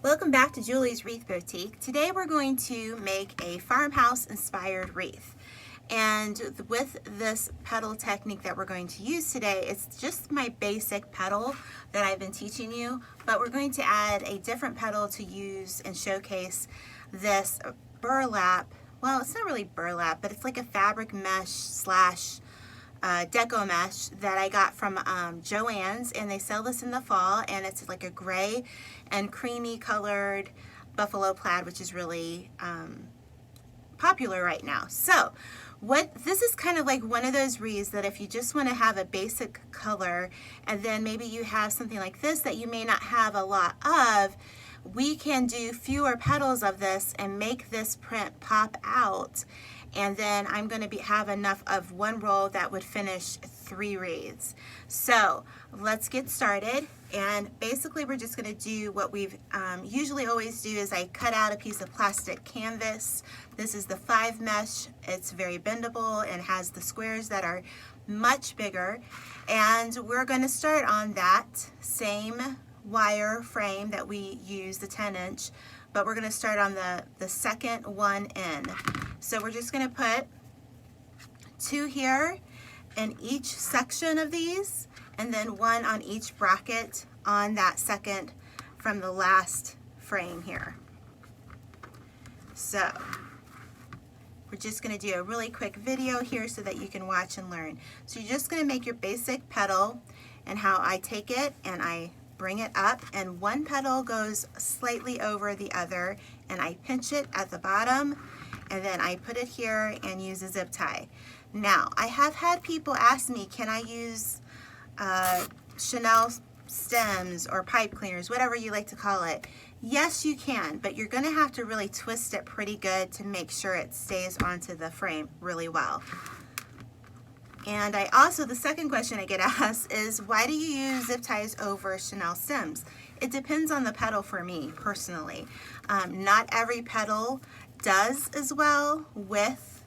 Welcome back to Julie's Wreath Boutique. Today we're going to make a farmhouse inspired wreath. And with this petal technique that we're going to use today, it's just my basic petal that I've been teaching you, but we're going to add a different petal to use and showcase this burlap. Well, it's not really burlap, but it's like a fabric mesh slash Deco mesh that I got from Joann's, and they sell this in the fall, and it's like a gray and creamy colored buffalo plaid, which is really popular right now. So this is kind of like one of those wreaths that if you just want to have a basic color, and then maybe you have something like this that you may not have a lot of, we can do fewer petals of this and make this print pop out. And then I'm going to have enough of one roll that would finish 3 wreaths. So let's get started. And basically we're just going to do what we've usually always do is I cut out a piece of plastic canvas. This is the 5 mesh. It's very bendable and has the squares that are much bigger. And we're going to start on that same wire frame that we use, the 10-inch, but we're going to start on the second one in. So we're just going to put 2 here in each section of these, and then 1 on each bracket on that second from the last frame here. So we're just going to do a really quick video here so that you can watch and learn. So you're just going to make your basic petal, and how I take it and I bring it up, and one petal goes slightly over the other, and I pinch it at the bottom, and then I put it here and use a zip tie. Now, I have had people ask me, can I use Chanel stems or pipe cleaners, whatever you like to call it? Yes, you can, but you're going to have to really twist it pretty good to make sure it stays onto the frame really well. And I also, the second question I get asked is, why do you use zip ties over Chanel stems? It depends on the petal for me, personally. Not every petal does as well with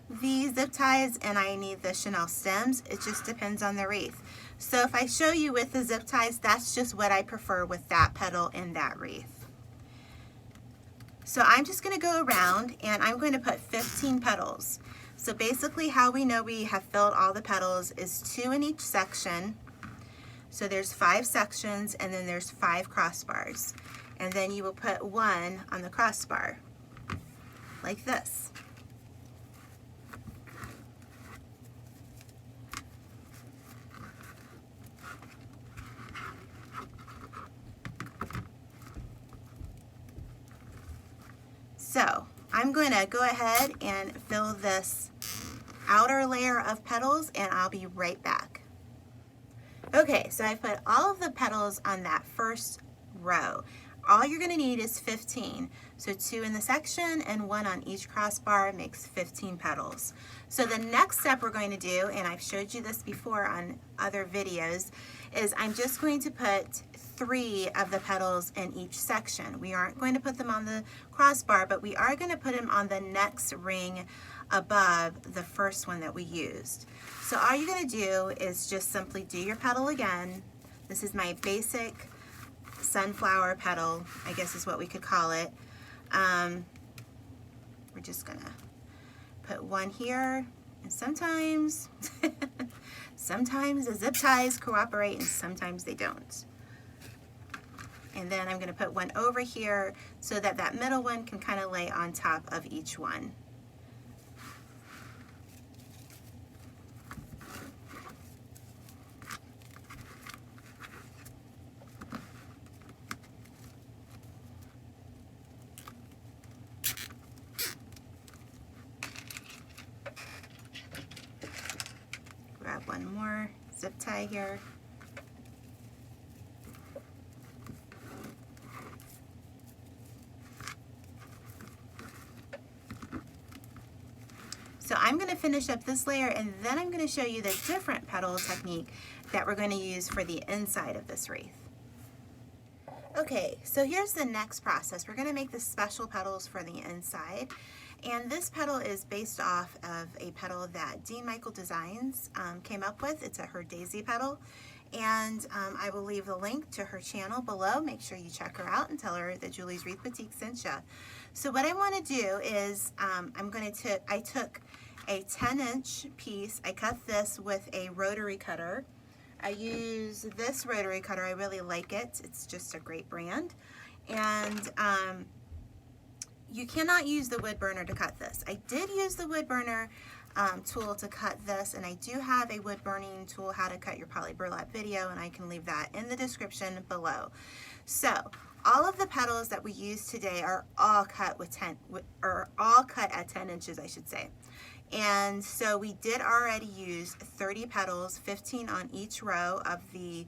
the zip ties, and I need the Chanel stems. It just depends on the wreath. So if I show you with the zip ties, that's just what I prefer with that petal in that wreath. So I'm just going to go around, and I'm going to put 15 petals. So basically how we know we have filled all the petals is 2 in each section. So there's 5 sections, and then there's 5 crossbars. And then you will put 1 on the crossbar, like this. So I'm going to go ahead and fill this outer layer of petals, and I'll be right back. Okay, so I put all of the petals on that first row. All you're going to need is 15. So 2 in the section and 1 on each crossbar makes 15 petals. So the next step we're going to do, and I've showed you this before on other videos, is I'm just going to put 3 of the petals in each section. We aren't going to put them on the crossbar, but we are going to put them on the next ring above the first one that we used. So all you're going to do is just simply do your petal again. This is my basic sunflower petal, I guess is what we could call it. We're just going to put 1 here, and sometimes sometimes the zip ties cooperate and sometimes they don't. And then I'm going to put 1 over here so that that middle one can kind of lay on top of each one. Grab 1 more zip tie here. So I'm going to finish up this layer, and then I'm going to show you the different petal technique that we're going to use for the inside of this wreath. Okay, so here's the next process. We're going to make the special petals for the inside, and this petal is based off of a petal that Dean Michael Designs came up with. It's her daisy petal, And I will leave the link to her channel below. Make sure you check her out and tell her that Julie's Wreath Boutique sent you. So what I want to do is I took a 10-inch piece. I cut this with a rotary cutter. I use this rotary cutter. I really like it. It's just a great brand. And you cannot use the Woodburner to cut this. I did use the Woodburner tool to cut this, and I do have a wood burning tool, how to cut your poly burlap video, and I can leave that in the description below. So all of the petals that we use today are all cut at 10 inches, I should say. And so we did already use 30 petals, 15 on each row of the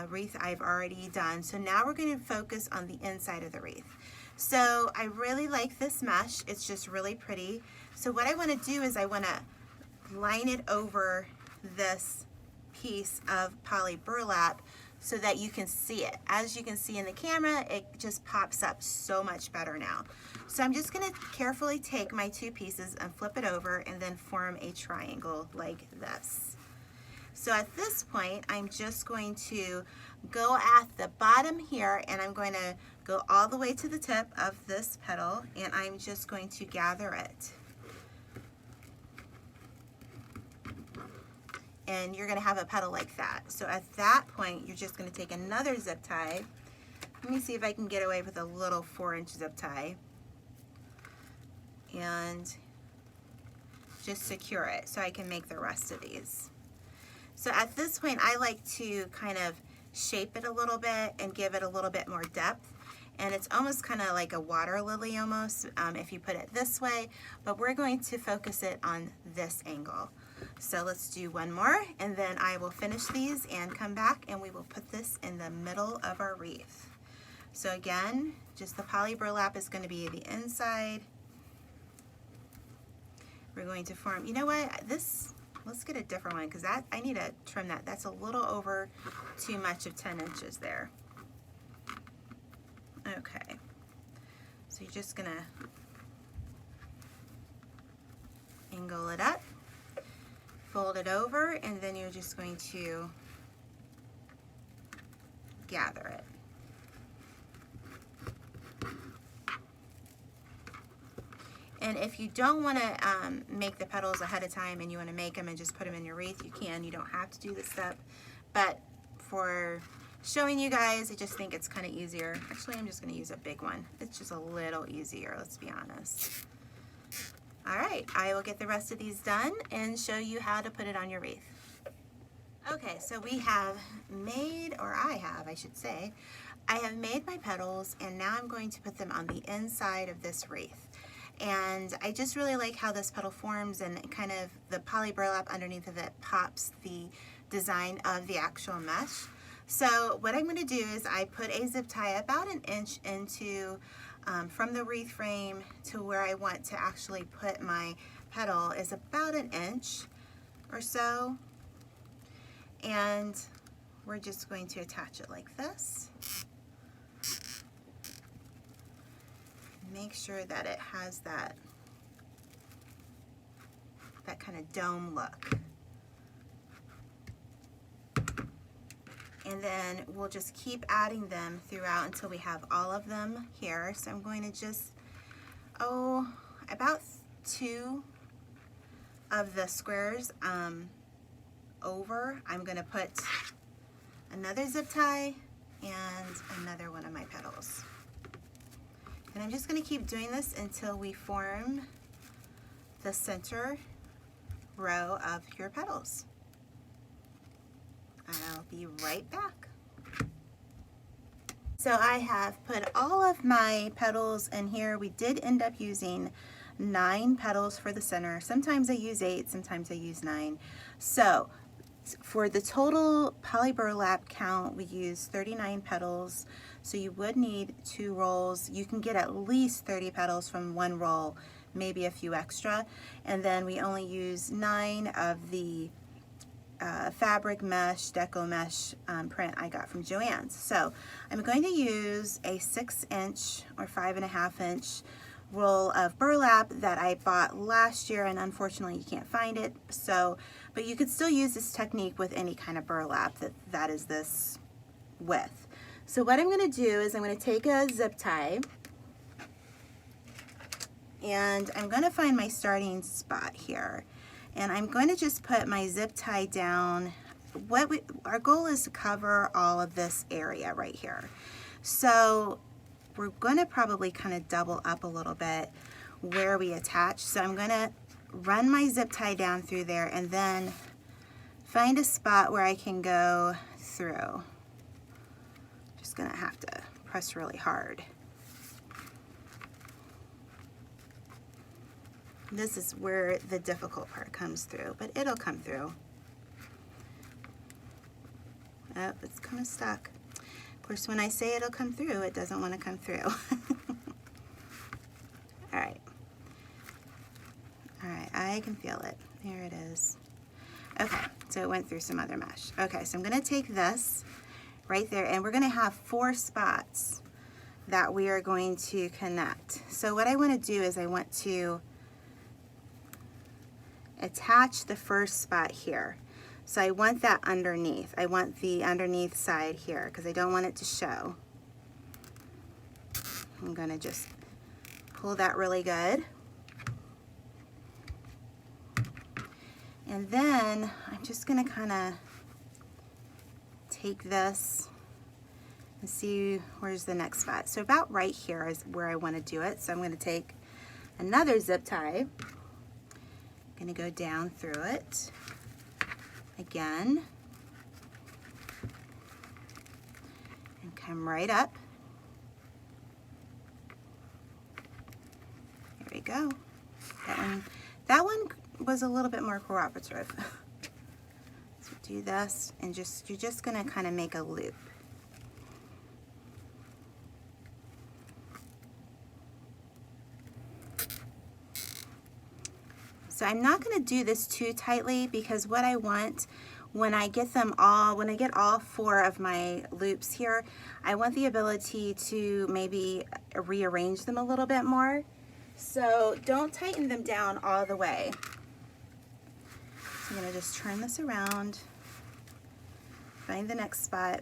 wreath I've already done. So now we're going to focus on the inside of the wreath. So I really like this mesh. It's just really pretty. So what I want to do is I want to line it over this piece of poly burlap so that you can see it. As you can see in the camera, it just pops up so much better now. So I'm just going to carefully take my two pieces and flip it over and then form a triangle like this. So at this point, I'm just going to go at the bottom here, and I'm going to go all the way to the tip of this petal, and I'm just going to gather it. And you're going to have a petal like that. So at that point, you're just going to take another zip tie. Let me see if I can get away with a little 4-inch zip tie. And just secure it so I can make the rest of these. So at this point, I like to kind of shape it a little bit and give it a little bit more depth. And it's almost kind of like a water lily almost if you put it this way, but we're going to focus it on this angle. So let's do one more, and then I will finish these and come back and we will put this in the middle of our wreath. So again, just the poly burlap is going to be the inside. We're going to form, you know what, let's get a different one because I need to trim that. That's a little over too much of 10 inches there. Okay, so you're just gonna angle it up, fold it over, and then you're just going to gather it. And if you don't want to make the petals ahead of time and you want to make them and just put them in your wreath, you can. You don't have to do this step. But for showing you guys, I just think it's kind of easier. Actually, I'm just going to use a big one. It's just a little easier, let's be honest. All right, I will get the rest of these done and show you how to put it on your wreath. Okay, so we have made, or I should say, I have made my petals, and now I'm going to put them on the inside of this wreath. And I just really like how this petal forms, and kind of the poly burlap underneath of it pops the design of the actual mesh. So what I'm going to do is I put a zip tie about 1 inch into from the wreath frame to where I want to actually put my petal is about 1 inch or so. And we're just going to attach it like this. Make sure that it has that kind of dome look. And then we'll just keep adding them throughout until we have all of them here. So I'm going to just, about 2 of the squares over. I'm going to put another zip tie and another one of my petals. And I'm just going to keep doing this until we form the center row of your petals. I'll be right back. So I have put all of my petals in here. We did end up using 9 petals for the center. Sometimes I use 8, sometimes I use 9. So for the total poly burlap count, we use 39 petals. So you would need 2 rolls. You can get at least 30 petals from 1 roll, maybe a few extra. And then we only use 9 of the fabric mesh, Deco mesh print I got from Joann's. So I'm going to use a 6-inch or 5.5-inch roll of burlap that I bought last year, and unfortunately you can't find it. So, but you could still use this technique with any kind of burlap that is this width. So what I'm going to do is I'm going to take a zip tie, and I'm going to find my starting spot here, and I'm going to just put my zip tie down. Our goal is to cover all of this area right here. So we're going to probably kind of double up a little bit where we attach. So I'm going to run my zip tie down through there and then find a spot where I can go through. Just going to have to press really hard. This is where the difficult part comes through, but it'll come through. Oh, it's kind of stuck. Of course, when I say it'll come through, it doesn't want to come through. All right. All right, I can feel it. There it is. Okay, so it went through some other mesh. Okay, so I'm going to take this right there, and we're going to have 4 spots that we are going to connect. So what I want to do is I want to attach the first spot here. So I want that underneath. I want the underneath side here because I don't want it to show. I'm going to just pull that really good. And then I'm just going to kind of take this and see where's the next spot. So about right here is where I want to do it. So I'm going to take another zip tie. I'm going to go down through it again and come right up. There we go. That one was a little bit more cooperative. So do this, and you're just going to kind of make a loop. So I'm not going to do this too tightly because what I want when I get all 4 of my loops here, I want the ability to maybe rearrange them a little bit more. So don't tighten them down all the way. So I'm going to just turn this around, find the next spot,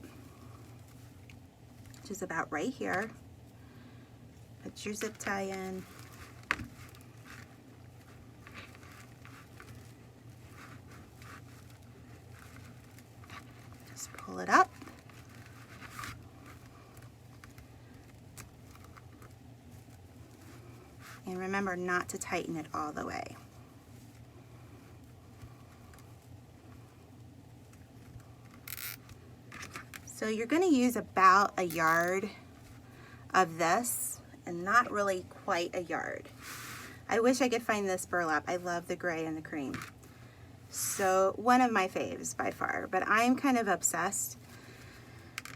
which is about right here. Put your zip tie in. Pull it up. And remember not to tighten it all the way. So you're going to use about a yard of this and not really quite a yard. I wish I could find this burlap. I love the gray and the cream. So one of my faves by far, but I'm kind of obsessed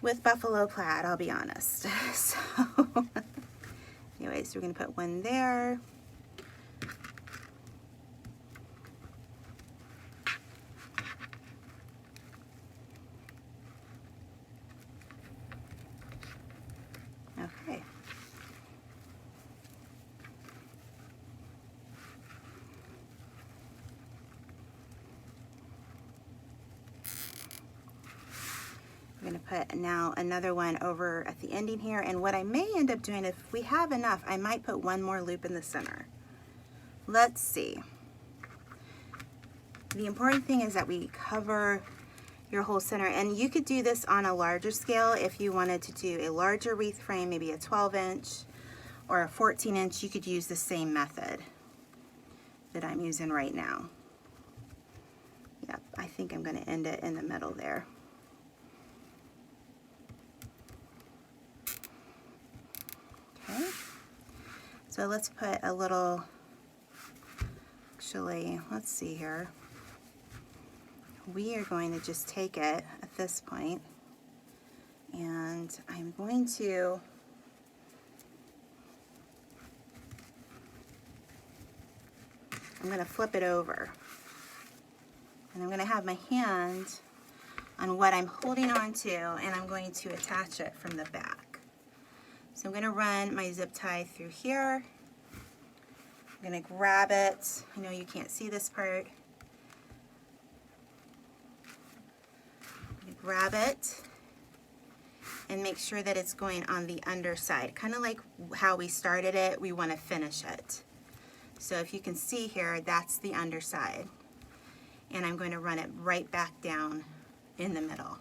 with buffalo plaid, I'll be honest. So anyway, so we're going to put one there. Okay. I'm going to put now another one over at the ending here, and what I may end up doing, if we have enough, I might put one more loop in the center. Let's see. The important thing is that we cover your whole center, and you could do this on a larger scale if you wanted to do a larger wreath frame, maybe a 12-inch or a 14-inch. You could use the same method that I'm using right now. Yep, I think I'm going to end it in the middle there. Okay, so let's put a little, actually, let's see here. We are going to just take it at this point, and I'm going to flip it over, and I'm going to have my hand on what I'm holding on to, and I'm going to attach it from the back. So I'm going to run my zip tie through here, I'm going to grab it. I know you can't see this part. I'm going to grab it and make sure that it's going on the underside. Kind of like how we started it, we want to finish it. So if you can see here, that's the underside. And I'm going to run it right back down in the middle.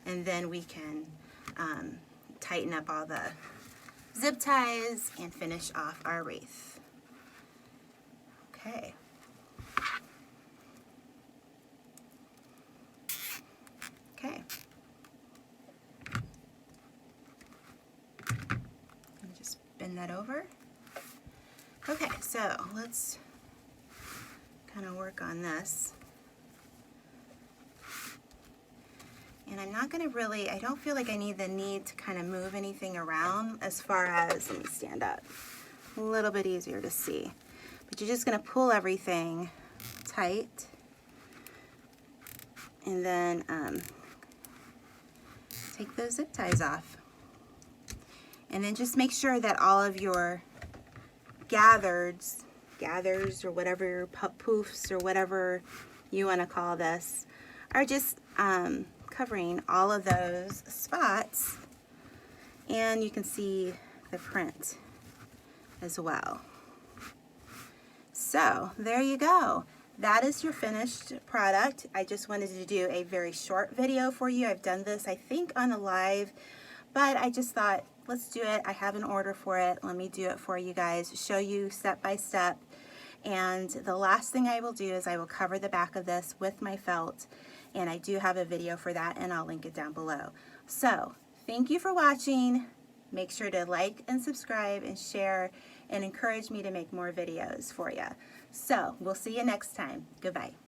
And then we can tighten up all the zip ties and finish off our wreath. Okay. Okay. Just bend that over. Okay, so let's kind of work on this. And I'm not going to really, I don't feel like I need to kind of move anything around as far as, let me stand up, a little bit easier to see. But you're just going to pull everything tight. And then take those zip ties off. And then just make sure that all of your gathers or whatever, poofs or whatever you want to call this, are just covering all of those spots, and you can see the print as well. So there you go. That is your finished product. I just wanted to do a very short video for you. I've done this, I think, on a live, but I just thought, let's do it. I have an order for it. Let me do it for you guys, show you step by step. And the last thing I will do is I will cover the back of this with my felt, and I do have a video for that, and I'll link it down below. So thank you for watching. Make sure to like and subscribe and share and encourage me to make more videos for you. So we'll see you next time. Goodbye.